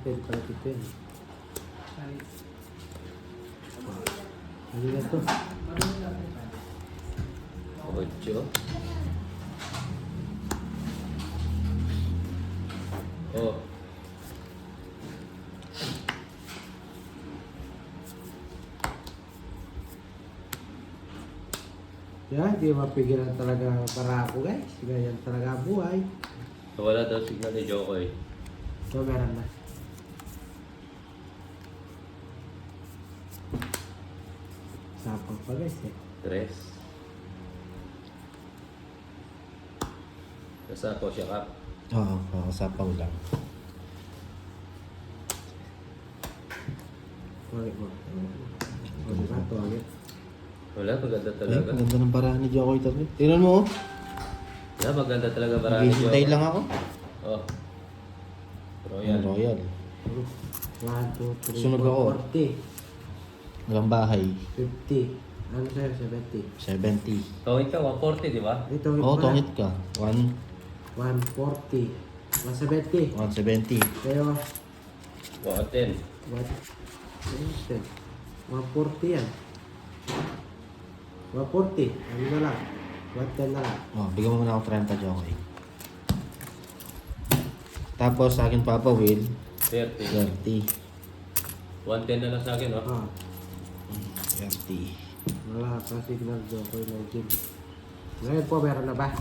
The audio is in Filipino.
10 pala ito yun. Ano na ito? 8. Oh. Yan, di mapigilan talaga para ako guys. Ganyan talaga ang buhay. Wala daw signal ni Jokoy. So meron na. Sapang pa guys eh. 3. Nasa ako siya kap. Oo, sapaw lang. Tuwagit mo. O diba, tuwagit. Wala, maganda Ay, talaga. ang ganda ng barahan ni Jokoy Tarnet. Tingnan mo, oh. Wala, maganda talaga marami ni Naghihintay Jokoy. lang ako. Oh. Ayan, Royal. Royal. 1, 2, 3, Sunog ako. 40, Walang bahay. 50. Ano sa'yo? 70. 70. Tawid ka, 140, di ba? Ito, Oo, tongit ka. 140. 170. 170. Kaya, 110. what? 140 yan. 140. Ano na lang? 110 na lang. Oh, bigyan mo muna ako 30, Jokoy. Tapos sa akin, Papa Will, 30. 30. 110 na lang sa akin, oh. Ah, 30. wala pa signal doon ko yung gym. Ngayon po, meron na ba?